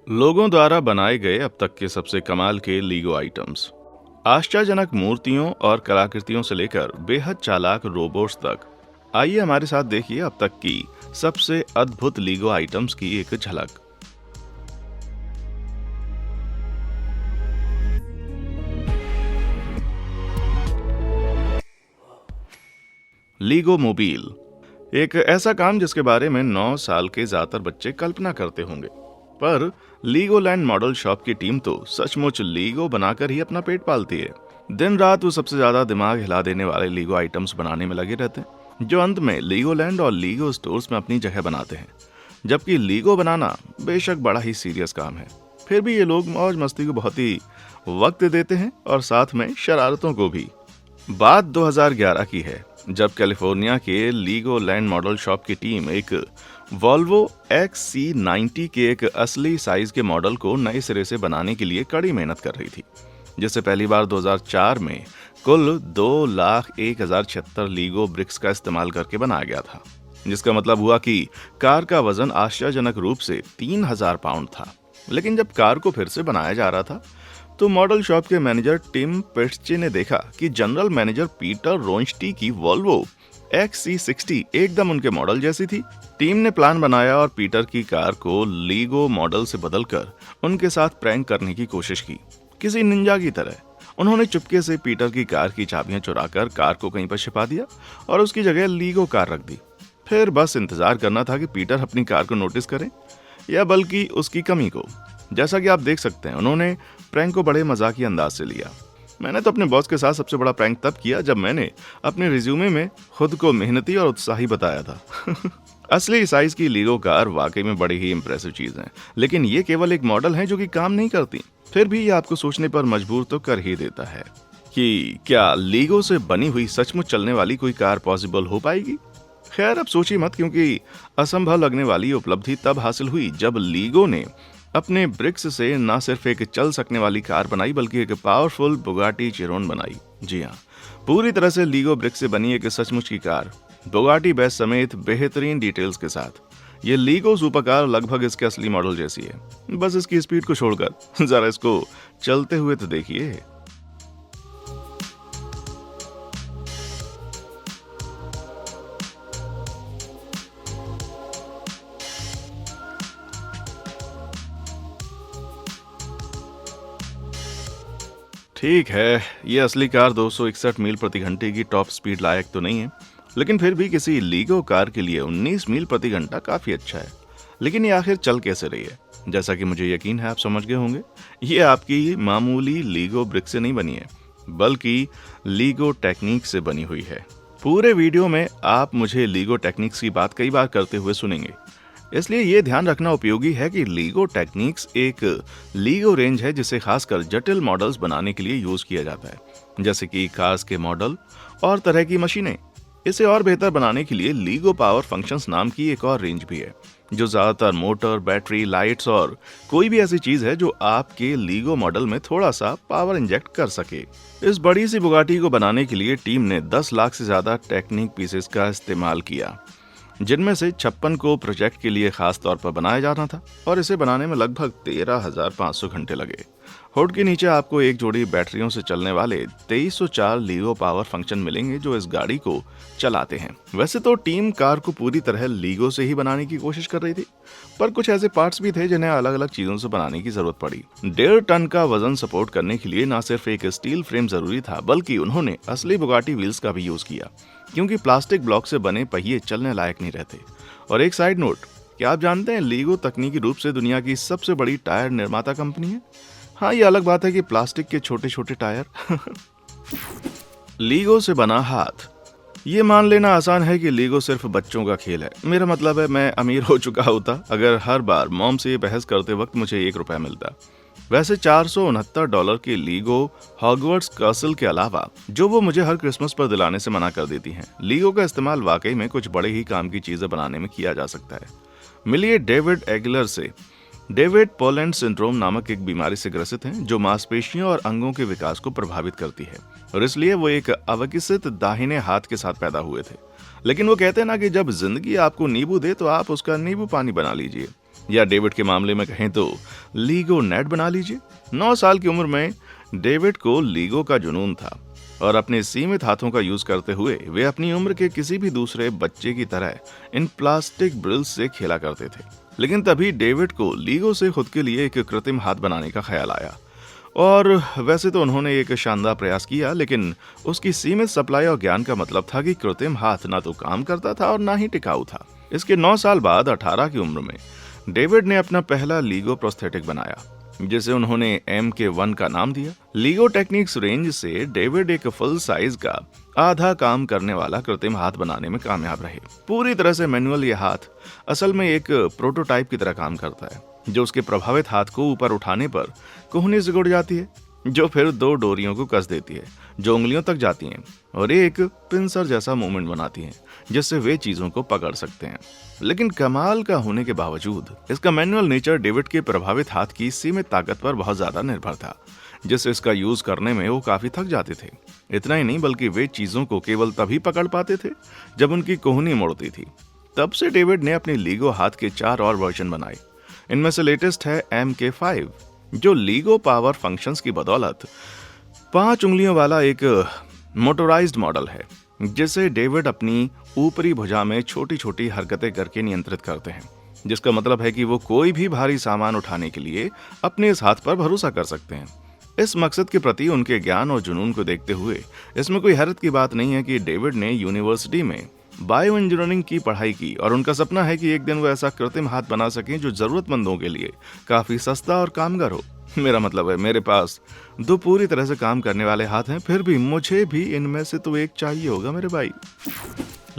लोगों द्वारा बनाए गए अब तक के सबसे कमाल के लीगो आइटम्स। आश्चर्यजनक मूर्तियों और कलाकृतियों से लेकर बेहद चालाक रोबोट्स तक। आइए हमारे साथ देखिए अब तक की सबसे अद्भुत लीगो आइटम्स की एक झलक। लीगो मोबाइल एक ऐसा काम जिसके बारे में 9 साल के ज्यादातर बच्चे कल्पना करते होंगे, पर लीगोलैंड मॉडल शॉप की टीम तो सचमुच लीगो बनाकर ही अपना पेट पालती है। दिन रात वो सबसे ज्यादा दिमाग हिला देने वाले लीगो आइटम्स बनाने में लगे रहते हैं, जो अंत में लीगोलैंड और लीगो स्टोर्स में अपनी जगह बनाते हैं। जबकि लीगो बनाना बेशक बड़ा ही सीरियस काम है, फिर भी ये लोग मौज मस्ती को बहुत ही वक्त देते हैं और साथ में शरारतों को भी। बात 2011 की है, जब कैलिफोर्निया के लीगोलैंड मॉडल शॉप की टीम एक वॉल्वो XC90 के एक असली साइज के मॉडल को नए सिरे से बनाने के लिए कड़ी मेहनत कर रही थी, जिसे पहली बार 2004 में कुल 2,01,076 लीगो ब्रिक्स का इस्तेमाल करके बनाया गया था, जिसका मतलब हुआ कि कार का वजन आश्चर्यजनक रूप से 3,000 पाउंड था। लेकिन जब कार को फिर से बनाया जा रहा था, तो मॉडल शॉप के मैनेजर टिम पेट्चे ने देखा कि जनरल मैनेजर पीटर रोंस्टी की वॉल्वो XC60 एकदम उनके मॉडल जैसी थी। टीम ने प्लान बनाया और पीटर की कार को लीगो मॉडल से बदलकर उनके साथ प्रैंक करने की कोशिश की, किसी निंजा की तरह। उन्होंने चुपके से पीटर की कार की चाबियां चुराकर कार को कहीं पर छिपा दिया और उसकी जगह लीगो कार रख दी। फिर बस इंतजार करना था कि पीटर अपनी कार को नोटिस करे, या बल्कि उसकी कमी को। जैसा कि आप देख सकते हैं, उन्होंने प्रैंक को बड़े मजाकी अंदाज से लिया। मैंने तो अपने बॉस के साथ सबसे बड़ा प्रैंक तब किया जब मैंने अपने रिज्यूमे में खुद को मेहनती और उत्साही बताया था। असली साइज की लीगो कार वाकई में बड़ी ही इंप्रेसिव चीज है, लेकिन ये केवल एक मॉडल है जो कि काम नहीं करती। फिर भी ये आपको सोचने पर मजबूर तो कर ही देता है कि क्या लीगो से बनी हुई सचमुच चलने वाली कोई कार पॉसिबल हो पाएगी। खैर, अब सोचिए मत, क्योंकि असंभव लगने वाली उपलब्धि तब हासिल हुई जब लीगो ने अपने ब्रिक्स से न सिर्फ एक चल सकने वाली कार बनाई, बल्कि एक पावरफुल बुगाटी चिरोन बनाई। जी हाँ, पूरी तरह से लीगो ब्रिक्स से बनी एक सचमुच की कार, बुगाटी बेस समेत बेहतरीन डिटेल्स के साथ। ये लीगो सुपर कार लगभग इसके असली मॉडल जैसी है, बस इसकी स्पीड को छोड़कर। जरा इसको चलते हुए तो देखिए। ठीक है, ये असली कार 261 मील प्रति घंटे की टॉप स्पीड लायक तो नहीं है, लेकिन फिर भी किसी लीगो कार के लिए 19 मील प्रति घंटा काफी अच्छा है। लेकिन ये आखिर चल कैसे रही है? जैसा कि मुझे यकीन है आप समझ गए होंगे, ये आपकी मामूली लीगो ब्रिक से नहीं बनी है, बल्कि लीगो टेक्निक से बनी हुई है। पूरे वीडियो में आप मुझे लीगो टेक्निक्स की बात कई बार करते हुए सुनेंगे, इसलिए ये ध्यान रखना उपयोगी है कि लीगो टेक्निक्स एक लीगो रेंज है जिसे खासकर जटिल मॉडल्स बनाने के लिए यूज किया जाता है, जैसे कि कार्स के मॉडल और तरह की मशीनें। इसे और बेहतर बनाने के लिए लीगो पावर फंक्शंस नाम की एक और रेंज भी है, जो ज्यादातर मोटर, बैटरी, लाइट्स और कोई भी ऐसी चीज है जो आपके लीगो मॉडल में थोड़ा सा पावर इंजेक्ट कर सके। इस बड़ी सी बुगाटी को बनाने के लिए टीम ने 10 लाख से ज्यादा टेक्निक पीसेस का इस्तेमाल किया, जिनमें से 56 को प्रोजेक्ट के लिए खास तौर पर बनाया जाना था, और इसे बनाने में लगभग 13,500 घंटे लगे। हुड के नीचे आपको एक जोड़ी बैटरियों से चलने वाले 2304 लीगो पावर फंक्शन मिलेंगे, जो इस गाड़ी को चलाते हैं। वैसे तो टीम कार को पूरी तरह लीगो से ही बनाने की कोशिश कर रही थी, पर कुछ ऐसे पार्ट्स भी थे जिन्हें अलग अलग चीजों से बनाने की जरूरत पड़ी। 1.5 टन का वजन सपोर्ट करने के लिए न सिर्फ एक स्टील फ्रेम जरूरी था, बल्कि उन्होंने असली बुगाटी व्हील्स का भी यूज किया, क्योंकि प्लास्टिक ब्लॉक से बने पहिए चलने लायक नहीं रहते। और एक साइड नोट, क्या आप जानते हैं लीगो तकनीकी रूप से दुनिया की सबसे बड़ी टायर निर्माता कंपनी है? हाँ, ये अलग बात है कि प्लास्टिक के छोटे छोटे टायर। लीगो से बना हाथ। ये मान लेना आसान है कि लीगो सिर्फ बच्चों का खेल है। मेरा मतलब है, मैं अमीर हो चुका होता अगर हर बार मॉम से ये बहस करते वक्त मुझे ₹1 मिलता। वैसे $469 के लीगो हॉगवर्ट्स कैसल के अलावा, जो वो मुझे हर क्रिसमस पर दिलाने से मना कर देती हैं, लीगो का इस्तेमाल वाकई में कुछ बड़े ही काम की चीजें बनाने में किया जा सकता है। मिलिए डेविड एगलर से। डेविड पोलैंड सिंड्रोम नामक एक बीमारी से ग्रसित हैं, जो मांसपेशियों और अंगों के विकास को प्रभावित करती है, और इसलिए वो एक अविकसित दाहिने हाथ के साथ पैदा हुए थे। लेकिन वो कहते हैं ना कि जब जिंदगी आपको नींबू दे तो आप उसका नींबू पानी बना लीजिए। या डेविड के मामले में कहें तो लीगो नेट बना लीजिए। 9 साल की उम्र में डेविड को लीगो का जुनून था और अपने सीमित हाथों का यूज करते हुए वे अपनी उम्र के किसी भी दूसरे बच्चे की तरह इन प्लास्टिक ब्रिल्स से खेला करते थे। लेकिन तभी डेविड को लीगो से खुद के लिए एक कृत्रिम हाथ बनाने का ख्याल आया और वैसे तो उन्होंने एक शानदार प्रयास किया, लेकिन उसकी सीमित सप्लाई और ज्ञान का मतलब था कि कृत्रिम हाथ ना तो काम करता था और ना ही टिकाऊ था। इसके 9 साल बाद 18 की उम्र में डेविड ने अपना पहला लीगो प्रोस्थेटिक बनाया, जिसे उन्होंने MK1 का नाम दिया। लीगो टेक्निक्स रेंज से डेविड एक फुल साइज का आधा काम करने वाला कृत्रिम हाथ बनाने में कामयाब रहे। पूरी तरह से मैनुअल ये हाथ असल में एक प्रोटोटाइप की तरह काम करता है, जो उसके प्रभावित हाथ को ऊपर उठाने पर कोहनी सिकुड़ जाती है, जो फिर 2 डोरियों को कस देती है जो उंगलियों तक जाती हैं और एक पिंसर जैसा मूवमेंट बनाती हैं जिससे वे चीजों को पकड़ सकते हैं। लेकिन कमाल का होने के बावजूद इसका मैनुअल नेचर डेविड के प्रभावित हाथ की सीमित ताकत पर बहुत ज्यादा निर्भर था, जिससे इसका यूज करने में वो काफी थक जाते थे। इतना ही नहीं बल्कि वे चीजों को केवल तभी पकड़ पाते थे जब उनकी कोहनी मुड़ती थी। तब से डेविड ने अपने लीगो हाथ के 4 और वर्जन बनाए। इनमें से लेटेस्ट है MK5, जो लीगो पावर फंक्शंस की बदौलत 5 उंगलियों वाला एक मोटराइज्ड मॉडल है, जिसे डेविड अपनी ऊपरी भुजा में छोटी छोटी हरकतें करके नियंत्रित करते हैं, जिसका मतलब है कि वो कोई भी भारी सामान उठाने के लिए अपने इस हाथ पर भरोसा कर सकते हैं। इस मकसद के प्रति उनके ज्ञान और जुनून को देखते हुए इसमें कोई हैरत की बात नहीं है कि डेविड ने यूनिवर्सिटी में बायो इंजीनियरिंग की पढ़ाई की और उनका सपना है कि एक दिन वो ऐसा कृत्रिम हाथ बना सकें जो जरूरतमंदों के लिए काफी सस्ता और कामगार हो। मेरा मतलब है मेरे पास 2 पूरी तरह से काम करने वाले हाथ हैं, फिर भी मुझे भी इनमें से तो एक चाहिए होगा मेरे भाई।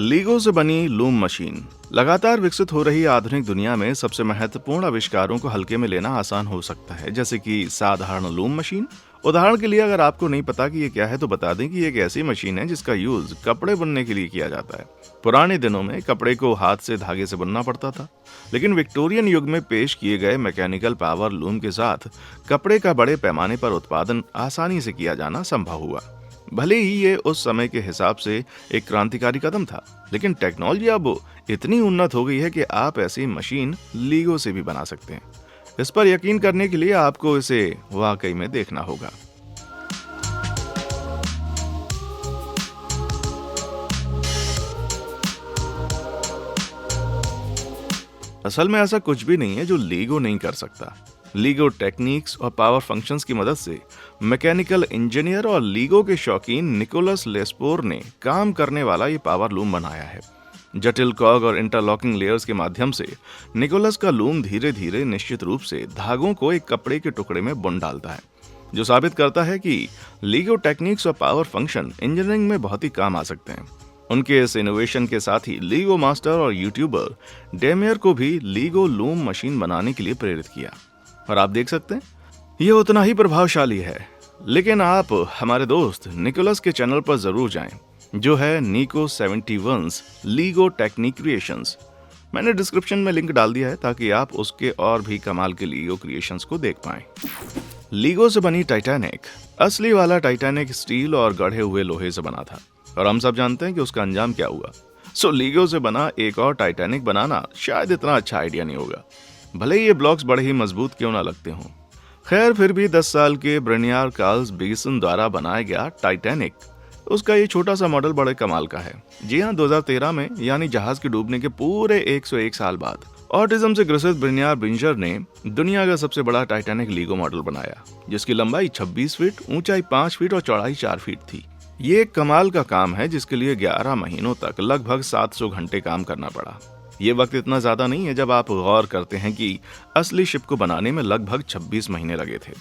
लीगो से बनी लूम मशीन। लगातार विकसित हो रही आधुनिक दुनिया में सबसे महत्वपूर्ण आविष्कारों को हल्के में लेना आसान हो सकता है, जैसे कि साधारण लूम मशीन। उदाहरण के लिए अगर आपको नहीं पता कि ये क्या है तो बता दें कि एक ऐसी मशीन है जिसका यूज कपड़े बुनने के लिए किया जाता है। पुराने दिनों में कपड़े को हाथ से धागे से बुनना पड़ता था, लेकिन विक्टोरियन युग में पेश किए गए मैकेनिकल पावर लूम के साथ कपड़े का बड़े पैमाने पर उत्पादन आसानी से किया जाना संभव हुआ। भले ही ये उस समय के हिसाब से एक क्रांतिकारी कदम था, लेकिन टेक्नोलॉजी अब इतनी उन्नत हो गई है कि आप ऐसी मशीन लीगो से भी बना सकते हैं। इस पर यकीन करने के लिए आपको इसे वाकई में देखना होगा। असल में ऐसा कुछ भी नहीं है जो लीगो नहीं कर सकता। लीगो टेक्निक्स और पावर फंक्शंस की मदद से मैकेनिकल इंजीनियर और लीगो के शौकीन निकोलस लेस्पोर ने काम करने वाला ये पावर लूम बनाया है। जटिल कॉग और इंटरलॉकिंग लेयर्स के माध्यम से निकोलस का लूम धीरे धीरे निश्चित रूप से धागों को एक कपड़े के टुकड़े में बुन डालता है, जो साबित करता है कि लीगो टेक्निक्स और पावर फंक्शन इंजीनियरिंग में बहुत ही काम आ सकते हैं। उनके इस इनोवेशन के साथ ही लीगो मास्टर और यूट्यूबर डेमियर को भी लीगो लूम मशीन बनाने के लिए प्रेरित किया। और आप देख सकते हैं ये उतना ही प्रभावशाली है। लेकिन आप हमारे दोस्त निकोलस के चैनल पर जरूर जाएं, जो है निको 71's लीगो टेक्निक क्रिएशंस। मैंने डिस्क्रिप्शन में लिंक डाल दिया है ताकि आप उसके और भी कमाल के लीगो क्रिएशंस को देख पाएं। लीगो से बनी टाइटैनिक। असली वाला टाइटैनिक स्टील और गढ़े हुए लोहे से बना था और हम सब जानते हैं कि उसका अंजाम क्या हुआ। सो लीगो से बना एक और टाइटैनिक बनाना शायद इतना अच्छा आइडिया नहीं होगा, भले ही ये ब्लॉक्स बड़े ही मजबूत क्यों ना लगते हों। खैर फिर भी 10 साल के ब्रेनियर कार्ल्स बेसन द्वारा बनाया गया टाइटैनिक, उसका ये छोटा सा मॉडल बड़े कमाल का है। जी हाँ, 2013 में यानी जहाज के डूबने के पूरे 101 साल बाद ऑटिज्म से ग्रसित ब्रेनियर बिंजर ने दुनिया का सबसे बड़ा टाइटैनिक लीगो मॉडल बनाया, जिसकी लंबाई 26 फीट, ऊंचाई 5 फीट और चौड़ाई 4 फीट थी। ये एक कमाल का काम है जिसके लिए 11 महीनों तक लगभग 700 घंटे काम करना पड़ा। ये वक्त इतना ज्यादा नहीं है जब आप गौर करते हैं कि असली शिप को बनाने में लगभग 26 महीने लगे थे।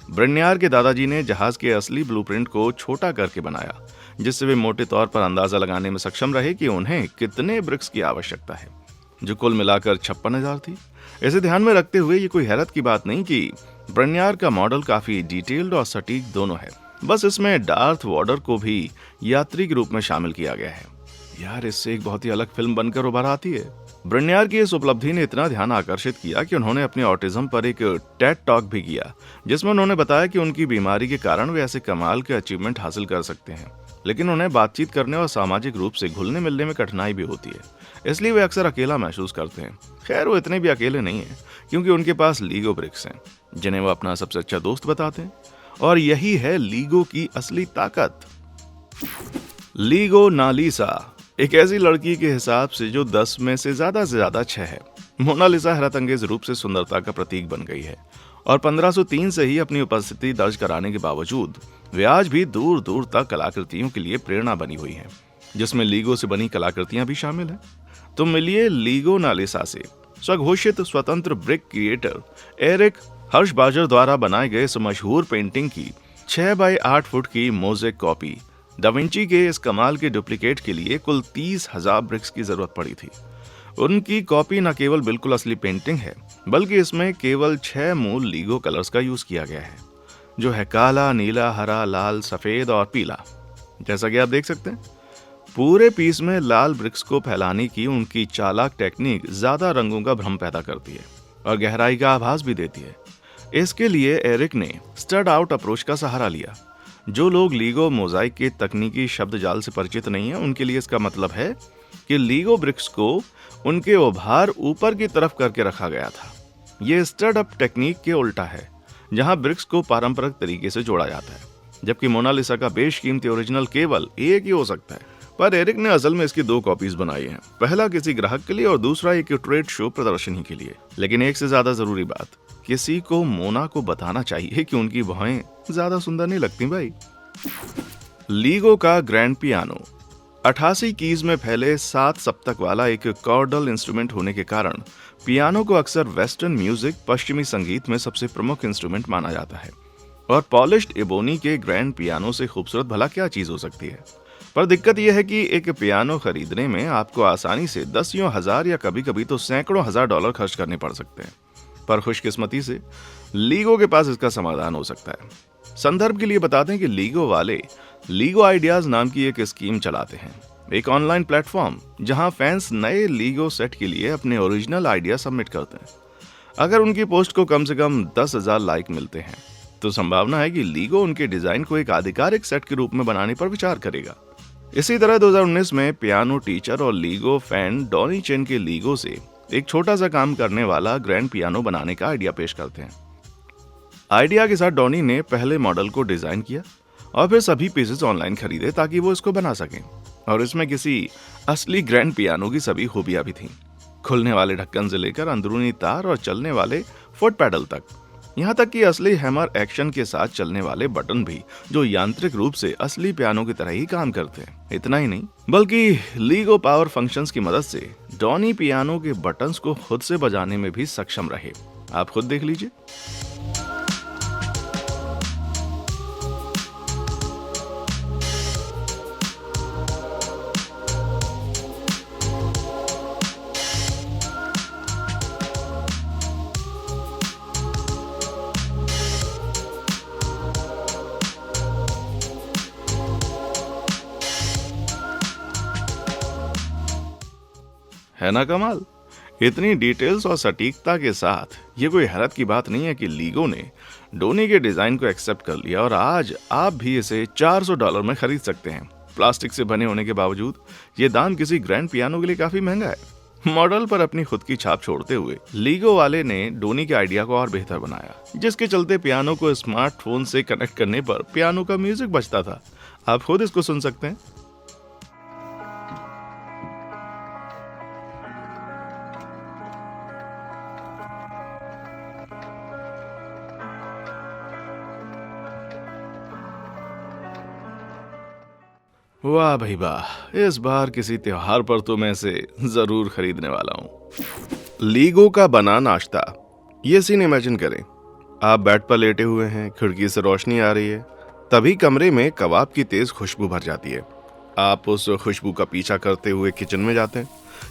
ब्रेनियर के दादाजी ने जहाज के असली ब्लूप्रिंट को छोटा करके बनाया, जिससे वे मोटे तौर पर अंदाजा लगाने में सक्षम रहे कि उन्हें कितने ब्रिक्स की आवश्यकता है, जो कुल मिलाकर 56,000 थी। इसे ध्यान में रखते हुए ये कोई हैरत की बात नहीं कि ब्रेनियर का मॉडल काफी डिटेल्ड और सटीक दोनों है। बस इसमें डार्थ वॉडर को भी यात्री के रूप में शामिल किया गया है। यार, इससे एक बहुत ही अलग फिल्म बनकर उभर आती है। ब्रेनियर की इस उपलब्धि ने इतना ध्यान आकर्षित किया कि उन्होंने अपने ऑटिज्म पर एक टेड टॉक भी किया, जिसमें उन्होंने बताया कि उनकी बीमारी के कारण वे ऐसे कमाल के अचीवमेंट हासिल कर सकते हैं, लेकिन उन्हें बातचीत करने और सामाजिक रूप से घुलने मिलने में कठिनाई भी होती है, इसलिए वे अक्सर अकेला महसूस करते हैं। खैर, वो इतने भी अकेले नहीं हैं, क्योंकि उनके पास लीगो ब्रिक्स हैं, जिन्हें वो अपना सबसे अच्छा दोस्त बताते हैं। और यही है लीगो की असली ताकत। लीगो नालिसा एक ऐसी लड़की के हिसाब से जो 10 में से ज्यादा 6 है। मोनालिसा हैरत अंगेज रूप से सुंदरता का प्रतीक बन गई है और 1503 से ही अपनी उपस्थिति दर्ज कराने के बावजूद वे आज भी दूर दूर तक कलाकृतियों के लिए प्रेरणा बनी हुई हैं, जिसमें लीगो से बनी कलाकृतियां भी शामिल हैं। तो मिलिए लीगो नालिसा से। स्वघोषित स्वतंत्र ब्रिक क्रिएटर एरिक हर्शबाजर द्वारा बनाए गए इस मशहूर पेंटिंग की 6 बाई 8 फुट की मोज़ेक कॉपी। डाविंची के इस कमाल के डुप्लीकेट के लिए कुल 30,000 ब्रिक्स की जरूरत पड़ी थी। उनकी कॉपी न केवल बिल्कुल असली पेंटिंग है, बल्कि इसमें केवल 6 मूल लीगो कलर्स का यूज किया गया है, जो है काला, नीला, हरा, लाल, सफेद और पीला। जैसा कि आप देख सकते हैं, पूरे पीस में लाल ब्रिक्स को फैलाने की उनकी चालाक टेक्निक ज्यादा रंगों का भ्रम पैदा करती है और गहराई का आभास भी देती है। इसके लिए एरिक ने स्टड आउट अप्रोच का सहारा लिया। जो लोग लीगो मोजाइक के तकनीकी शब्द जाल से परिचित नहीं है, उनके लिए इसका मतलब है कि लीगो ब्रिक्स को उनके उभार ऊपर की तरफ करके रखा गया था। यह स्टड अप टेक्निक के उल्टा है, जहां ब्रिक्स को पारंपरिक तरीके से जोड़ा जाता है, जबकि मोनालिसा का बेशकीमती ओरिजिनल केवल एक ही हो सकता है। पर एरिक ने असल में इसकी 2 कॉपीज बनाई हैं, पहला किसी ग्राहक के लिए और दूसरा एक ट्रेड शो प्रदर्शनी के लिए। लेकिन एक से ज्यादा जरूरी बात, किसी को मोना को बताना चाहिए कि उनकी भौहें ज्यादा सुंदर नहीं लगती भाई। लीगो का ग्रैंड पियानो 88 कीज में फैले 7 सप्तक वाला एक कॉर्डल इंस्ट्रूमेंट होने के कारण पियानो को अक्सर वेस्टर्न म्यूजिक, पश्चिमी संगीत में सबसे प्रमुख इंस्ट्रूमेंट माना जाता है। और पॉलिश्ड एबोनी के ग्रैंड पियानो से खूबसूरत भला क्या चीज हो सकती है। पर दिक्कत यह है कि एक पियानो खरीदने में आपको आसानी से 10,000 या कभी कभी तो सैकड़ों हजार डॉलर खर्च करने पड़ सकते हैं। पर खुशकिस्मती से लीगो के पास इसका समाधान हो सकता है। संदर्भ के लिए बता दें कि लीगो वाले लीगो आइडियाज नाम की एक स्कीम चलाते हैं, एक ऑनलाइन प्लेटफॉर्म जहां फैंस नए लीगो सेट के लिए अपने ओरिजिनल आइडिया सबमिट करते हैं। अगर उनकी पोस्ट को कम से कम 10,000 लाइक मिलते हैं, तो संभावना है कि लीगो उनके डिजाइन को एक आधिकारिक सेट के रूप में बनाने पर विचार करेगा। इसी तरह 2019 में पियानो टीचर और लीगो फैन डॉनी चेन के लीगो से एक छोटा सा काम करने वाला ग्रैंड पियानो बनाने का आइडिया पेश करते हैं। आइडिया के साथ डॉनी ने पहले मॉडल को डिजाइन किया और फिर सभी पीसेस ऑनलाइन खरीदे ताकि वो इसको बना सकें। और इसमें किसी असली ग्रैंड पियानो की सभी खूबियां भी थीं, खुलने वाले ढक्कन से लेकर अंदरूनी तार और चलने वाले फुट पैडल तक, यहाँ तक कि असली हैमर एक्शन के साथ चलने वाले बटन भी, जो यांत्रिक रूप से असली पियानो की तरह ही काम करते हैं। इतना ही नहीं, बल्कि लीगो पावर फंक्शंस की मदद से डॉनी पियानो के बटन्स को खुद से बजाने में भी सक्षम रहे। आप खुद देख लीजिए। है ना कमाल। इतनी डिटेल्स और सटीकता के साथ ये कोई हैरत की बात नहीं है कि लीगो ने डोनी के डिजाइन को एक्सेप्ट कर लिया और आज आप भी इसे $400 में खरीद सकते हैं। प्लास्टिक से बने होने के बावजूद ये दाम किसी ग्रैंड पियानो के लिए काफी महंगा है। मॉडल पर अपनी खुद की छाप छोड़ते हुए लीगो वाले ने डोनी के आइडिया को और बेहतर बनाया, जिसके चलते पियानो को स्मार्टफोन से कनेक्ट करने पर पियानो का म्यूजिक बजता था। आप खुद इसको सुन सकते हैं। वाह भाई वाह, इस बार किसी त्योहार पर तो मैं इसे जरूर खरीदने वाला हूँ। लीगो का बना नाश्ता। ये सीन इमेजिन करें, आप बेड पर लेटे हुए हैं, खिड़की से रोशनी आ रही है, तभी कमरे में कबाब की तेज खुशबू भर जाती है। आप उस खुशबू का पीछा करते हुए किचन में जाते हैं,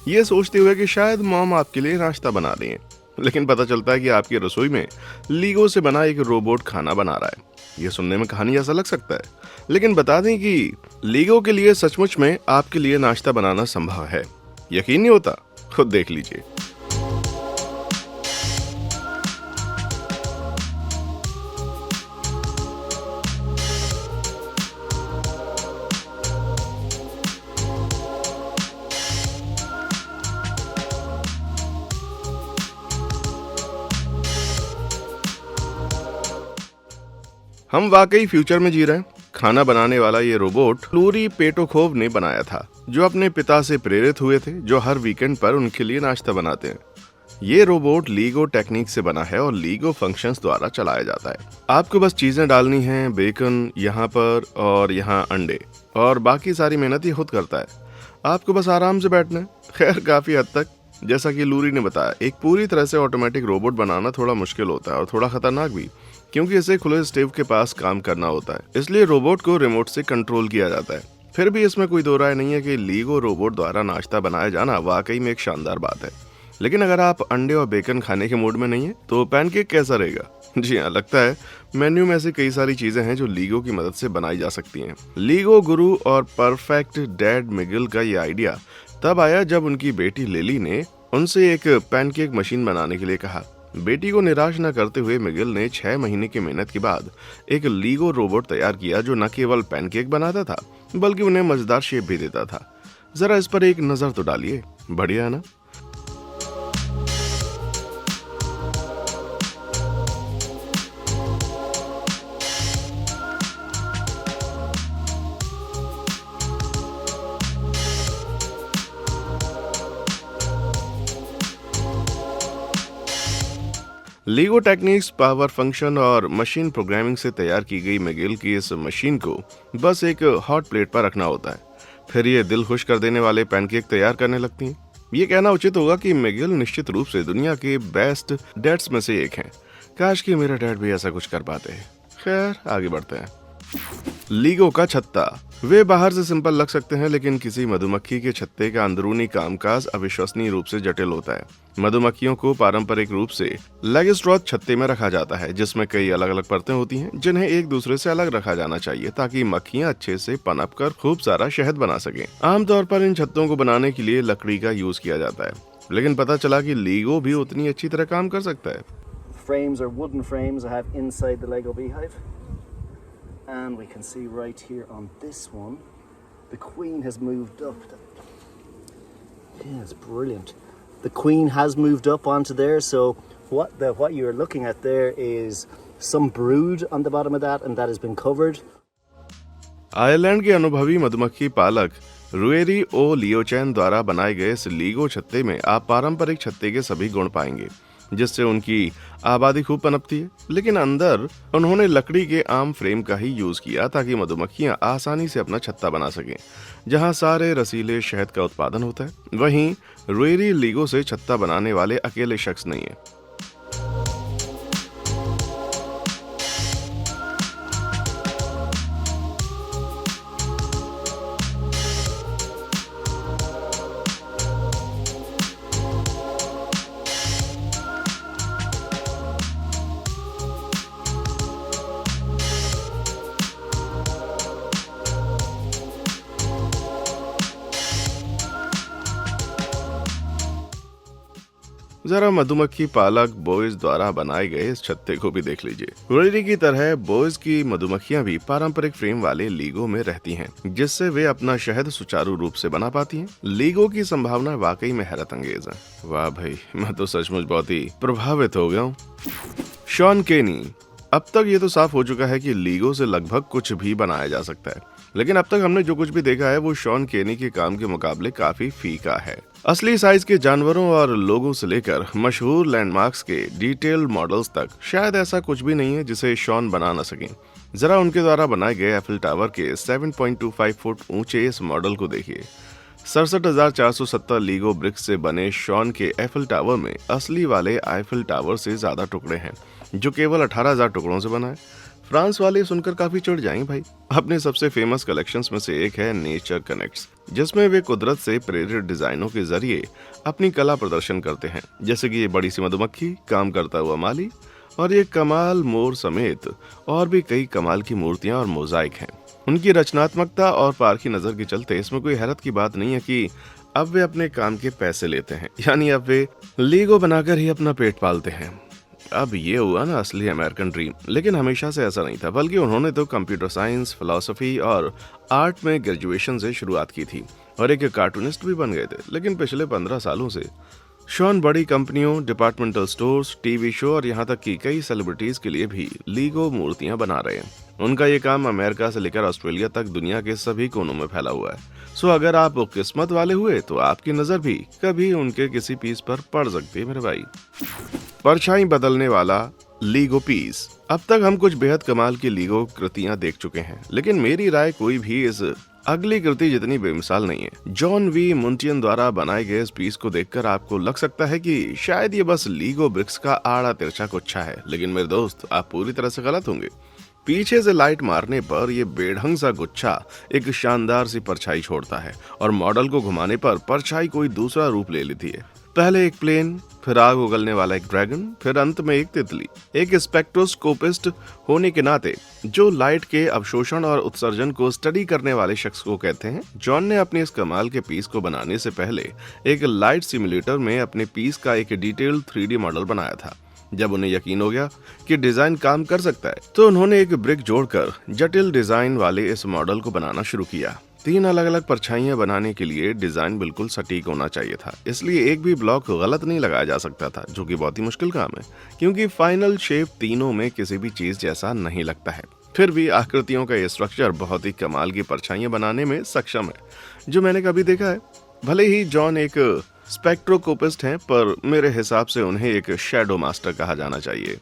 ये सोचते हुए कि शायद मॉम आपके लिए नाश्ता बना रही है। लेकिन पता चलता है कि आपकी रसोई में लीगो से बना एक रोबोट खाना बना रहा है। यह सुनने में कहानी ऐसा लग सकता है, लेकिन बता दें कि लीगो के लिए सचमुच में आपके लिए नाश्ता बनाना संभव है। यकीन नहीं होता? खुद देख लीजिए। हम वाकई फ्यूचर में जी रहे हैं। खाना बनाने वाला ये रोबोट लूरी पेटोखोव ने बनाया था, जो अपने पिता से प्रेरित हुए थे, जो हर वीकेंड पर उनके लिए नाश्ता बनाते हैं। ये रोबोट लीगो टेक्निक से बना है और लीगो फंक्शंस द्वारा चलाया जाता है। आपको बस चीजें डालनी हैं, बेकन यहाँ पर और यहाँ अंडे, और बाकी सारी मेहनत ये खुद करता है। आपको बस आराम से बैठना है। खैर काफी हद तक जैसा कि लूरी ने बताया, एक पूरी तरह से ऑटोमेटिक रोबोट बनाना थोड़ा मुश्किल होता है और थोड़ा खतरनाक भी, क्योंकि इसे खुले स्टेव के पास काम करना होता है। इसलिए रोबोट को रिमोट से कंट्रोल किया जाता है। फिर भी इसमें कोई दो राय नहीं है कि लीगो रोबोट द्वारा नाश्ता बनाया जाना वाकई में एक शानदार बात है। लेकिन अगर आप अंडे और बेकन खाने के मूड में नहीं है तो पैनकेक कैसा रहेगा? जी हाँ, लगता है मेन्यू में ऐसी कई सारी चीजें हैं जो लीगो की मदद से बनाई जा सकती हैं। लीगो गुरु और परफेक्ट डैड मिगिल का ये आइडिया तब आया जब उनकी बेटी लिली ने उनसे एक पैनकेक मशीन बनाने के लिए कहा। बेटी को निराश न करते हुए मिगिल ने 6 महीने की मेहनत के बाद एक लीगो रोबोट तैयार किया, जो न केवल पैनकेक बनाता था बल्कि उन्हें मजेदार शेप भी देता था। जरा इस पर एक नजर तो डालिए, बढ़िया है ना? लीगो टेक्निक्स, पावर फंक्शन और मशीन प्रोग्रामिंग से तैयार की गई मिगिल की इस मशीन को बस एक हॉट प्लेट पर रखना होता है, फिर ये दिल खुश कर देने वाले पैनकेक तैयार करने लगती हैं। ये कहना उचित होगा कि मिगिल निश्चित रूप से दुनिया के बेस्ट डैड्स में से एक हैं। काश कि मेरा डैड भी ऐसा कुछ कर पाते। खैर आगे बढ़ते हैं। लीगो का छत्ता। वे बाहर से सिंपल लग सकते हैं, लेकिन किसी मधुमक्खी के छत्ते का अंदरूनी कामकाज अविश्वसनीय रूप से जटिल होता है। मधुमक्खियों को पारंपरिक रूप से लेगस्ट्रॉथ छत्ते में रखा जाता है, जिसमें कई अलग अलग परतें होती हैं जिन्हें एक दूसरे से अलग रखा जाना चाहिए ताकि मक्खियां अच्छे से पनप कर खूब सारा शहद बना सकें। आमतौर पर इन छत्तों को बनाने के लिए लकड़ी का यूज किया जाता है, लेकिन पता चला कि लीगो भी उतनी अच्छी तरह काम कर सकता है। Frames are wooden frames I have inside the Lego beehive. And we can see right here on this one, the queen has moved up. Yeah, it's brilliant. The queen has moved up onto there, so what you're looking at there is some brood on the bottom of that, and that has been covered. Ireland के अनुभवी मधुमक्खी पालक रुएरी ओ लियोचैन द्वारा बनाए गए इस LIGO छत्ते में आप पारंपरिक छत्ते के सभी गुण पाएंगे, जिससे उनकी आबादी खूब पनपती है। लेकिन अंदर उन्होंने लकड़ी के आम फ्रेम का ही यूज किया ताकि मधुमक्खियां आसानी से अपना छत्ता बना सकें, जहां सारे रसीले शहद का उत्पादन होता है। वहीं रुएरी लीगो से छत्ता बनाने वाले अकेले शख्स नहीं है। जरा मधुमक्खी पालक बॉयज द्वारा बनाए गए इस छत्ते को भी देख लीजिए। रुएरी की तरह बॉयज की मधुमक्खियां भी पारंपरिक फ्रेम वाले लीगो में रहती हैं, जिससे वे अपना शहद सुचारू रूप से बना पाती हैं। लीगो की संभावना वाकई में हैरत अंगेज है। वाह भाई, मैं तो सचमुच बहुत ही प्रभावित हो गया हूँ। शॉन केनी। अब तक ये तो साफ हो चुका है कि लीगो से लगभग कुछ भी बनाया जा सकता है, लेकिन अब तक हमने जो कुछ भी देखा है वो शॉन केनी के काम के मुकाबले काफी फीका है। असली साइज के जानवरों और लोगों से लेकर मशहूर लैंडमार्क्स के डिटेल मॉडल्स तक शायद ऐसा कुछ भी नहीं है जिसे शॉन बना न सकें। जरा उनके द्वारा बनाए गए एफिल टावर के 7.25 फुट ऊंचे इस मॉडल को देखिए। 67,470 लीगो ब्रिक्स से बने शॉन के एफिल टावर में असली वाले आईफिल टावर से ज्यादा टुकड़े हैं, जो केवल 18,000 टुकड़ों से बना है। फ्रांस वाले सुनकर काफी चिढ़ जाएंगे भाई। अपने सबसे फेमस कलेक्शंस में से एक है नेचर कनेक्ट्स, जिसमें वे कुदरत से प्रेरित डिजाइनों के जरिए अपनी कला प्रदर्शन करते हैं, जैसे कि ये बड़ी सी मधुमक्खी, काम करता हुआ माली और ये कमाल मोर समेत और भी कई कमाल की मूर्तियां और मोजाइक हैं। उनकी रचनात्मकता और पारखी नजर के चलते इसमें कोई हैरत की बात नहीं है कि अब वे अपने काम के पैसे लेते हैं, यानी अब वे लीगो बनाकर ही अपना पेट पालते हैं। अब ये हुआ ना असली अमेरिकन ड्रीम। लेकिन हमेशा से ऐसा नहीं था, बल्कि उन्होंने तो कंप्यूटर साइंस, फिलॉसफी और आर्ट में ग्रेजुएशन से शुरुआत की थी और एक कार्टूनिस्ट भी बन गए थे। लेकिन पिछले 15 सालों से शॉन बड़ी कंपनियों, डिपार्टमेंटल स्टोर्स, टीवी शो और यहाँ तक कि कई सेलिब्रिटीज के लिए भी लीगो मूर्तियां बना रहे हैं। उनका ये काम अमेरिका से लेकर ऑस्ट्रेलिया तक दुनिया के सभी कोनों में फैला हुआ है। सो अगर आप किस्मत वाले हुए तो आपकी नजर भी कभी उनके किसी पीस पर पड़ सकती है मेरे भाई। परछाई बदलने वाला लीगो पीस। अब तक हम कुछ बेहद कमाल की लीगो कृतियां देख चुके हैं, लेकिन मेरी राय कोई भी इस अगली कृति जितनी बेमिसाल नहीं है। जॉन वी मुंटियन द्वारा बनाए गए इस पीस को देखकर आपको लग सकता है कि शायद ये बस लीगो ब्रिक्स का आड़ा तिरछा गुच्छा है, लेकिन मेरे दोस्त आप पूरी तरह से गलत होंगे। पीछे से लाइट मारने पर यह बेढंग सा गुच्छा एक शानदार सी परछाई छोड़ता है और मॉडल को घुमाने पर परछाई कोई दूसरा रूप ले लेती है। पहले एक प्लेन, फिर आग उगलने वाला एक ड्रैगन, फिर अंत में एक तितली। एक स्पेक्ट्रोस्कोपिस्ट होने के नाते जो लाइट के अवशोषण और उत्सर्जन को स्टडी करने वाले शख्स को कहते हैं, जॉन ने अपने इस कमाल के पीस को बनाने से पहले एक लाइट सिमुलेटर में अपने पीस का एक डिटेल्ड 3D मॉडल बनाया था। जब उन्हें यकीन हो गया कि डिजाइन काम कर सकता है, तो उन्होंने एक ब्रिक जोड़कर जटिल डिजाइन वाले इस मॉडल को बनाना शुरू किया। 3 अलग अलग परछाइयां बनाने के लिए डिजाइन बिल्कुल सटीक होना चाहिए था, इसलिए एक भी ब्लॉक गलत नहीं लगाया जा सकता था, जो कि बहुत ही मुश्किल काम है क्योंकि फाइनल शेप तीनों में किसी भी चीज जैसा नहीं लगता है। फिर भी आकृतियों का ये स्ट्रक्चर बहुत ही कमाल की परछाइयां बनाने में सक्षम है जो मैंने कभी देखा है। भले ही जॉन एक स्पेक्ट्रोस्कोपिस्ट हैं, पर मेरे हिसाब से उन्हें एक शैडो मास्टर कहा जाना चाहिए।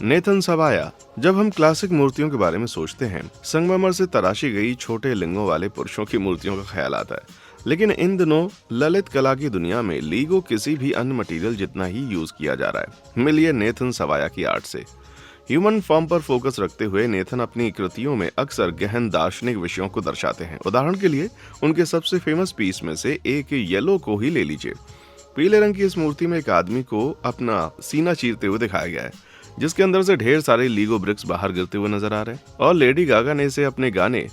नेथन सवाया। जब हम क्लासिक मूर्तियों के बारे में सोचते हैं, संगमरमर से तराशी गई छोटे लिंगों वाले पुरुषों की मूर्तियों का ख्याल आता है, लेकिन इन दिनों ललित कला की दुनिया में लीगो किसी भी अन्य मटेरियल जितना ही यूज किया जा रहा है। मिलिए नेथन सवाया की आर्ट से। ह्यूमन फॉर्म पर फोकस रखते हुए नेथन अपनी कृतियों में अक्सर गहन दार्शनिक विषयों को दर्शाते हैं। उदाहरण के लिए उनके सबसे फेमस पीस में से एक येलो को ही ले लीजिए। पीले रंग की इस मूर्ति में एक आदमी को अपना सीना चीरते हुए दिखाया गया है, जिसके अंदर से ढेर सारे लीगो ब्रिक्स बाहर गिरते हुए नजर आ रहे हैं, और लेडी गागा ने इसे अपने गाने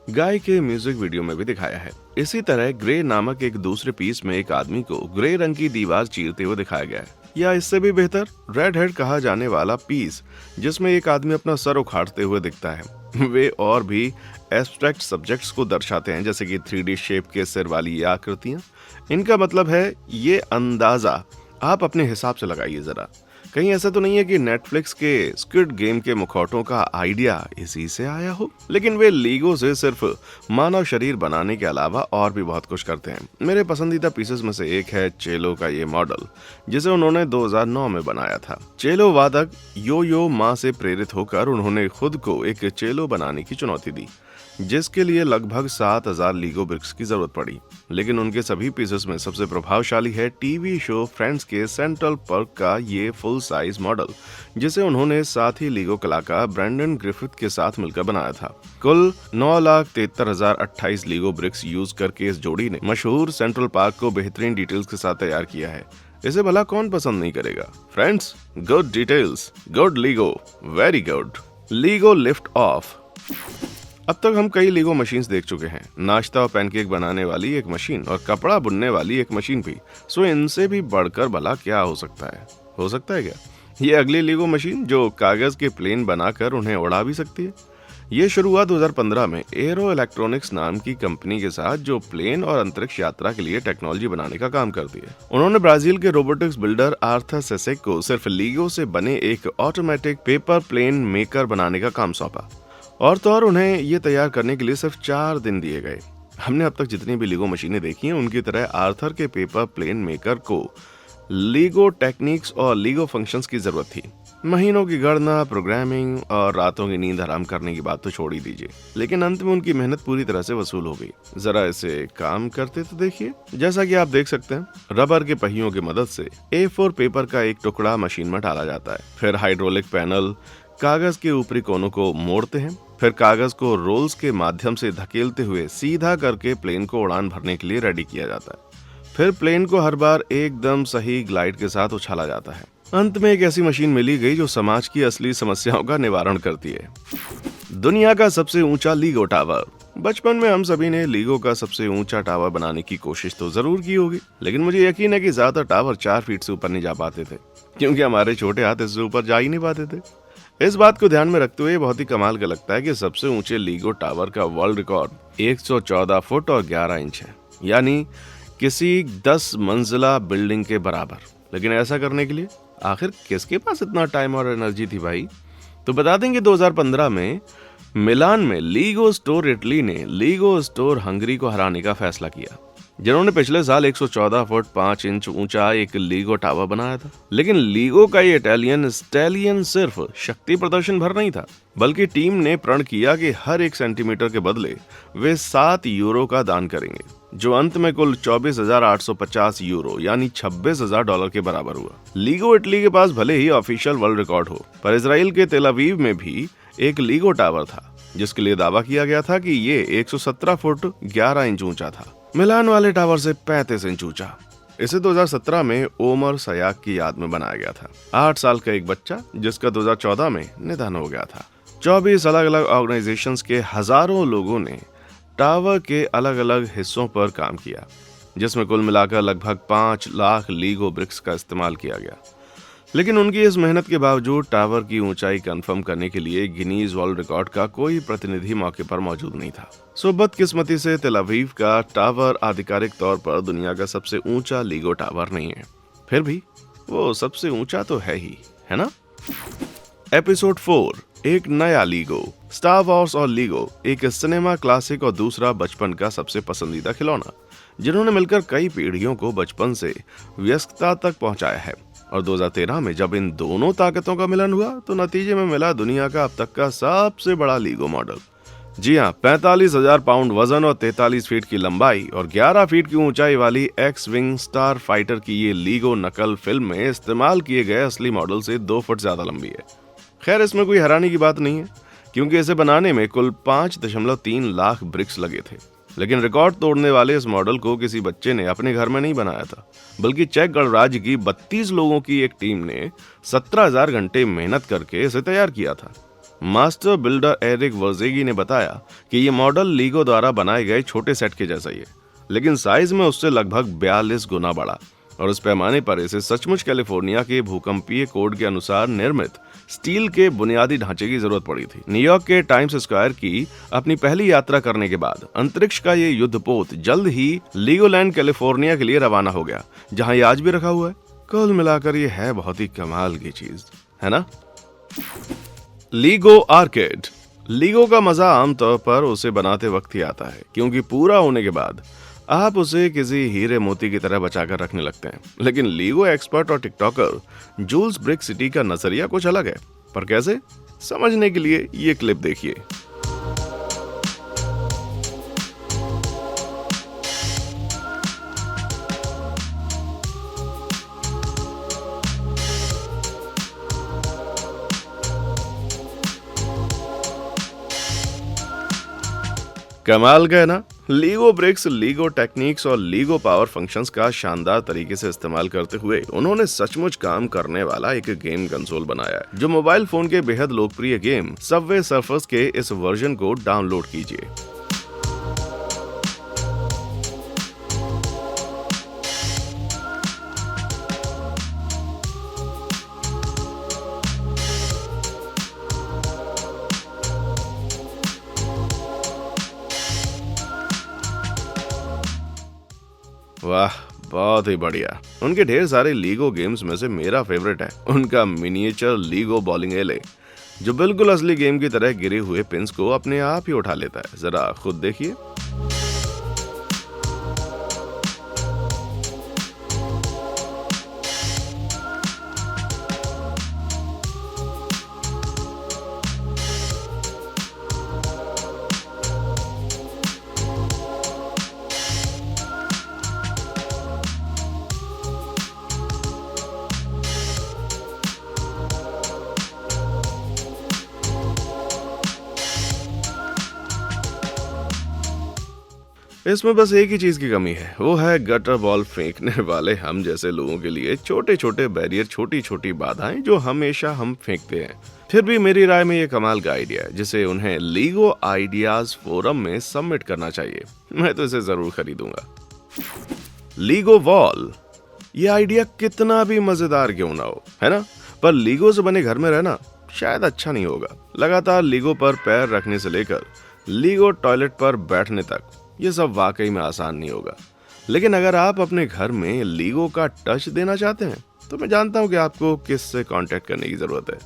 गाय के म्यूजिक वीडियो में भी दिखाया है। इसी तरह ग्रे नामक एक दूसरे पीस में एक आदमी को ग्रे रंग की दीवार चीरते हुए दिखाया गया है, या इससे भी बेहतर रेड हेड कहा जाने वाला पीस जिसमें एक आदमी अपना सर उखाड़ते हुए दिखता है। वे और भी एब्स्ट्रैक्ट सब्जेक्ट्स को दर्शाते हैं, जैसे कि 3D शेप के सिर वाली ये आकृतियां। इनका मतलब है ये अंदाजा आप अपने हिसाब से लगाइए जरा। कहीं ऐसा तो नहीं है कि नेटफ्लिक्स के स्क्विड गेम के मुखौटों का आइडिया इसी से आया हो। लेकिन वे लीगो से सिर्फ मानव शरीर बनाने के अलावा और भी बहुत कुछ करते हैं। मेरे पसंदीदा पीसेस में से एक है चेलो का ये मॉडल, जिसे उन्होंने 2009 में बनाया था। चेलो वादक यो यो मा से प्रेरित होकर उन्होंने खुद को एक चेलो बनाने की चुनौती दी, जिसके लिए लगभग 7000 लीगो ब्रिक्स की जरूरत पड़ी। लेकिन उनके सभी पीसेस में सबसे प्रभावशाली है टीवी शो फ्रेंड्स के सेंट्रल पार्क का ये फुल साइज मॉडल, जिसे उन्होंने साथ ही लीगो कलाकार ब्रैंडन ग्रिफिथ के साथ मिलकर बनाया था। कुल 9,73,028 लीगो ब्रिक्स यूज करके इस जोड़ी ने मशहूर सेंट्रल पार्क को बेहतरीन डिटेल्स के साथ तैयार किया है। इसे भला कौन पसंद नहीं करेगा। Friends, good details, good LIGO, very good. LIGO lift off. अब तक हम कई लीगो मशीन्स देख चुके हैं, नाश्ता और पैनकेक बनाने वाली एक मशीन और कपड़ा बुनने वाली एक मशीन भी। सो इनसे भी बढ़कर भला क्या हो सकता है? हो सकता है क्या ये अगली लीगो मशीन जो कागज के प्लेन बनाकर उन्हें उड़ा भी सकती है? ये शुरू हुआ 2015 में एरो इलेक्ट्रॉनिक्स नाम की कंपनी के साथ, जो प्लेन और अंतरिक्ष यात्रा के लिए टेक्नोलॉजी बनाने का काम करती है। उन्होंने ब्राजील के रोबोटिक्स बिल्डर आर्थर सेसेक को सिर्फ लीगो से बने एक ऑटोमेटिक पेपर प्लेन मेकर बनाने का काम सौंपा, और तो और उन्हें ये तैयार करने के लिए सिर्फ 4 दिन दिए गए। हमने अब तक जितनी भी लीगो मशीनें देखी हैं, उनकी तरह आर्थर के पेपर प्लेन मेकर को लीगो टेक्निक्स और लीगो फंक्शंस की जरूरत थी। महीनों की गणना, प्रोग्रामिंग और रातों की नींद हराम करने की बात तो छोड़ ही दीजिए, लेकिन अंत में उनकी मेहनत पूरी तरह से वसूल हो गई। जरा इसे काम करते तो देखिए। जैसा कि आप देख सकते हैं, रबर के पहियों की मदद से A4 पेपर का एक टुकड़ा मशीन में डाला जाता है। फिर हाइड्रोलिक पैनल कागज के ऊपरी कोनों को मोड़ते हैं, फिर कागज को रोल्स के माध्यम से धकेलते हुए सीधा करके प्लेन को उड़ान भरने के लिए रेडी किया जाता है। फिर प्लेन को हर बार एकदम सही ग्लाइड के साथ उछाला जाता है। अंत में एक ऐसी मशीन मिली गई जो समाज की असली समस्याओं का निवारण करती है। दुनिया का सबसे ऊंचा लीगो टावर। बचपन में हम सभी ने लीगो का सबसे ऊंचा टावर बनाने की कोशिश तो जरूर की होगी, लेकिन मुझे यकीन है कि ज्यादा टावर 4 फीट से ऊपर नहीं जा पाते थे, क्योंकि हमारे छोटे हाथ इससे ऊपर जा ही नहीं पाते थे। इस बात को ध्यान में रखते हुए बहुत ही कमाल का लगता है कि सबसे ऊंचे लीगो टावर का वर्ल्ड रिकॉर्ड 114 फुट और 11 इंच है। यानी किसी 10 मंजिला बिल्डिंग के बराबर। लेकिन ऐसा करने के लिए आखिर किसके पास इतना टाइम और एनर्जी थी भाई? तो बता दें कि 2015 में मिलान में लीगो स्टोर इटली ने लीगो स्टोर हंगरी को हराने का फैसला किया, जिन्होंने पिछले साल 114 फुट 5 इंच ऊंचा एक लीगो टावर बनाया था। लेकिन लीगो का ये इटालियन स्टैलियन सिर्फ शक्ति प्रदर्शन भर नहीं था, बल्कि टीम ने प्रण किया कि हर 1 सेंटीमीटर के बदले वे 7 यूरो का दान करेंगे, जो अंत में कुल 24,850 यूरो यानी $26,000 के बराबर हुआ। लीगो इटली के पास भले ही ऑफिशियल वर्ल्ड रिकॉर्ड हो, पर इजराइल के तेल अवीव में भी एक लीगो टावर था, जिसके लिए दावा किया गया था कि ये 117 फुट 11 इंच ऊंचा था, मिलान वाले टावर से 35 इंच ऊंचा। इसे 2017 में ओमर सयाक की याद में बनाया गया था, 8 साल का एक बच्चा जिसका 2014 में निधन हो गया था। 24 अलग अलग ऑर्गेनाइजेशंस के हजारों लोगों ने टावर के अलग अलग हिस्सों पर काम किया, जिसमें कुल मिलाकर लगभग 5 लाख लीगो ब्रिक्स का इस्तेमाल किया गया। लेकिन उनकी इस मेहनत के बावजूद टावर की ऊंचाई कंफर्म करने के लिए गिनीज वर्ल्ड रिकॉर्ड का कोई प्रतिनिधि मौके पर मौजूद नहीं था। सो बदकिस्मती से तेल अवीव का टावर आधिकारिक तौर पर दुनिया का सबसे ऊंचा लीगो टावर नहीं है, फिर भी वो सबसे ऊंचा तो है ही, है ना? एपिसोड 4, एक नया लीगो। स्टार वॉर्स और लीगो एक सिनेमा क्लासिक और दूसरा बचपन का सबसे पसंदीदा खिलौना, जिन्होंने मिलकर कई पीढ़ियों को बचपन से वयस्कता तक पहुंचाया है। और 2013 में जब इन दोनों ताकतों का मिलन हुआ तो नतीजे में मिला दुनिया का अब तक का सबसे बड़ा लीगो मॉडल। जी हाँ, 45,000 पाउंड वजन और 43 फीट की लंबाई और 11 फीट की ऊंचाई वाली एक्स विंग स्टार फाइटर की ये लीगो नकल फिल्म में इस्तेमाल किए गए असली मॉडल से 2 फुट ज्यादा लंबी है। खैर, इसमें कोई हैरानी की बात नहीं है, क्योंकि इसे बनाने में कुल 5.3 लाख ब्रिक्स लगे थे। लेकिन रिकॉर्ड तोड़ने वाले इस मॉडल को किसी बच्चे ने अपने घर में नहीं बनाया था, बल्कि चेक गणराज्य की 32 लोगों की एक टीम ने 17,000 घंटे मेहनत करके इसे तैयार किया था। मास्टर बिल्डर एरिक वर्जेगी ने बताया कि ये मॉडल लीगो द्वारा बनाए गए छोटे सेट के जैसा ही है, लेकिन साइज में उससे लगभग 42 गुना बड़ा, और इस पैमाने पर इसे सचमुच कैलिफोर्निया के भूकंपीय कोड के अनुसार निर्मित स्टील के बुनियादी ढांचे की जरूरत पड़ी थी। न्यूयॉर्क के टाइम्स स्क्वायर की अपनी पहली यात्रा करने के बाद अंतरिक्ष का ये युद्धपोत जल्द ही लीगोलैंड कैलिफोर्निया के लिए रवाना हो गया, जहां ये आज भी रखा हुआ है। कुल मिलाकर ये है बहुत ही कमाल की चीज, है ना? LIGO arcade. लीगो का मजा आमतौर पर उसे बनाते वक्त ही आता है, क्योंकि पूरा होने के बाद आप उसे किसी हीरे मोती की तरह बचाकर रखने लगते हैं। लेकिन लीगो एक्सपर्ट और टिकटॉकर जूल्स ब्रिक सिटी का नजरिया कुछ अलग है, पर कैसे, समझने के लिए ये क्लिप देखिए। कमाल का है ना? लीगो ब्रिक्स, लीगो टेक्निक्स और लीगो पावर फंक्शंस का शानदार तरीके से इस्तेमाल करते हुए उन्होंने सचमुच काम करने वाला एक गेम कंसोल बनाया है, जो मोबाइल फोन के बेहद लोकप्रिय गेम सबवे सर्फर्स के इस वर्जन को डाउनलोड कीजिए। वाह, बहुत ही बढ़िया। उनके ढेर सारे लीगो गेम्स में से मेरा फेवरेट है उनका मिनिएचर लीगो बॉलिंग एले, जो बिल्कुल असली गेम की तरह गिरे हुए पिंस को अपने आप ही उठा लेता है। जरा खुद देखिए। इसमें बस एक ही चीज की कमी है, वो है गटर बॉल फेंकने वाले हम जैसे लोगों के लिए छोटे छोटे बैरियर, छोटी छोटी बाधाएं जो हमेशा हम फेंकते हैं। फिर भी मेरी राय में ये कमाल का आइडिया है, जिसे उन्हें लीगो आइडियाज फोरम में सबमिट करना चाहिए। मैं तो इसे जरूर खरीदूंगा। लीगो वॉल, ये आइडिया कितना भी मजेदार क्यों ना हो, है ना? पर लीगो से बने घर में रहना शायद अच्छा नहीं होगा। लगातार लीगो पर पैर रखने से लेकर लीगो टॉयलेट पर बैठने तक ये सब वाकई में आसान नहीं होगा। लेकिन अगर आप अपने घर में लीगो का टच देना चाहते हैं तो मैं जानता हूं कि आपको किससे कांटेक्ट करने की जरूरत है।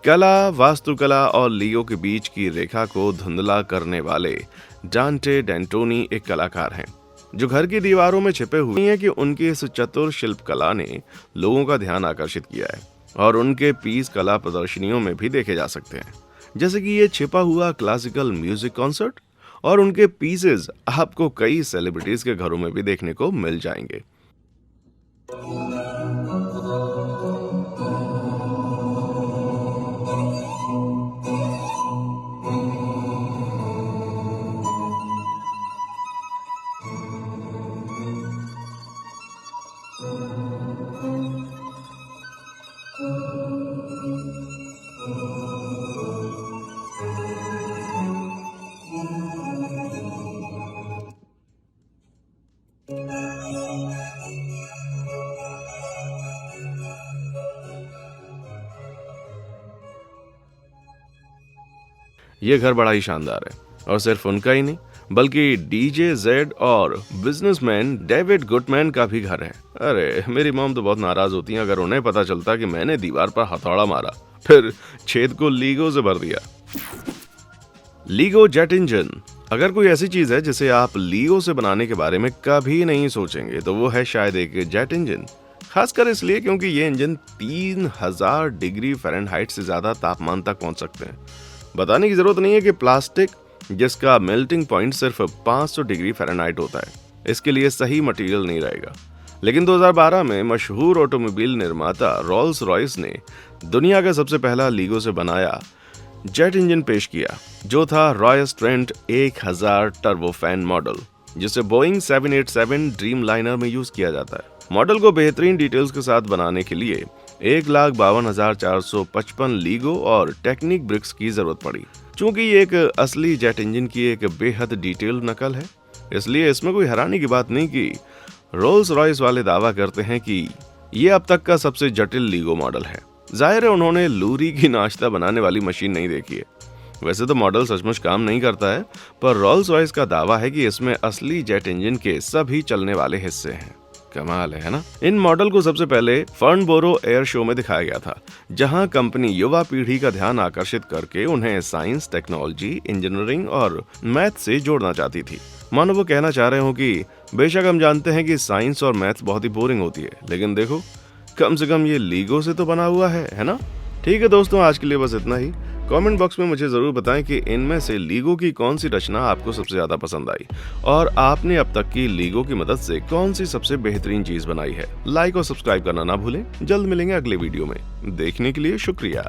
कला, वास्तुकला और लीगो के बीच की रेखा को धुंधला करने वाले डांटे डेंटोनी एक कलाकार हैं जो घर की दीवारों में छिपे हुए हैं कि उनकी इस चतुर शिल्पकला ने लोगों का ध्यान आकर्षित किया है और उनके पीस कला प्रदर्शनियों में भी देखे जा सकते हैं, जैसे कि ये छिपा हुआ क्लासिकल म्यूजिक कॉन्सर्ट। और उनके पीसेस आपको कई सेलिब्रिटीज के घरों में भी देखने को मिल जाएंगे। ये घर बड़ा ही शानदार है और सिर्फ उनका ही नहीं बल्कि डीजे जेड और बिजनेसमैन डेविड गुडमैन का भी घर है। अरे मेरी मॉम तो बहुत नाराज होती हैं अगर उन्हें पता चलता कि मैंने दीवार पर हथौड़ा मारा फिर छेद को लीगो से भर दिया। लीगो जेट इंजन, अगर कोई ऐसी चीज है जिसे आप लीगो से बनाने के बारे में कभी नहीं सोचेंगे तो वो है शायद एक जेट इंजन। खासकर इसलिए क्योंकि ये इंजन 3000 डिग्री फ़ारेनहाइट से ज्यादा तापमान तक पहुंच सकते हैं। बताने की जरूरत नहीं है कि प्लास्टिक जिसका मेल्टिंग पॉइंट सिर्फ 500 डिग्री फ़ारेनहाइट होता है, इसके लिए सही मटेरियल नहीं रहेगा। लेकिन 2012 में मशहूर ऑटोमोबाइल निर्माता रोल्स रॉयस ने दुनिया का सबसे पहला लीगो से बनाया जेट इंजन पेश किया, जो था रॉयस ट्रेंट 1000 टर्बोफैन मॉडल, जिसे बोइंग 787 ड्रीम लाइनर में यूज किया जाता है। मॉडल को बेहतरीन डिटेल्स के साथ बनाने के लिए 1,52,455 लीगो और टेक्निक ब्रिक्स की जरूरत पड़ी। चूंकि ये एक असली जेट इंजन की एक बेहद डिटेल्ड नकल है, इसलिए इसमें कोई हैरानी की बात नहीं कि रोल्स रॉयस वाले दावा करते हैं कि ये अब तक का सबसे जटिल लीगो मॉडल है। जाहिर है उन्होंने लूरी की नाश्ता बनाने वाली मशीन नहीं देखी है। वैसे तो मॉडल सचमुच काम नहीं करता है, पर रोल्स रॉयस का दावा है कि इसमें असली जेट इंजन के सभी चलने वाले हिस्से हैं। कमाल है ना? इन मॉडल को सबसे पहले फर्नबोरो एयर शो में दिखाया गया था, जहां कंपनी युवा पीढ़ी का ध्यान आकर्षित करके उन्हें साइंस, टेक्नोलॉजी, इंजीनियरिंग और मैथ से जोड़ना चाहती थी। मानो वो कहना चाह रहे हो कि बेशक हम जानते हैं कि साइंस और मैथ बहुत ही बोरिंग होती है, लेकिन देखो कम से कम ये लीगो से तो बना हुआ है ना? ठीक है दोस्तों, आज के लिए बस इतना ही। कमेंट बॉक्स में मुझे जरूर बताएं कि इनमें से लीगो की कौन सी रचना आपको सबसे ज्यादा पसंद आई और आपने अब तक की लीगो की मदद से कौन सी सबसे बेहतरीन चीज बनाई है। लाइक और सब्सक्राइब करना ना भूलें। जल्द मिलेंगे अगले वीडियो में। देखने के लिए शुक्रिया।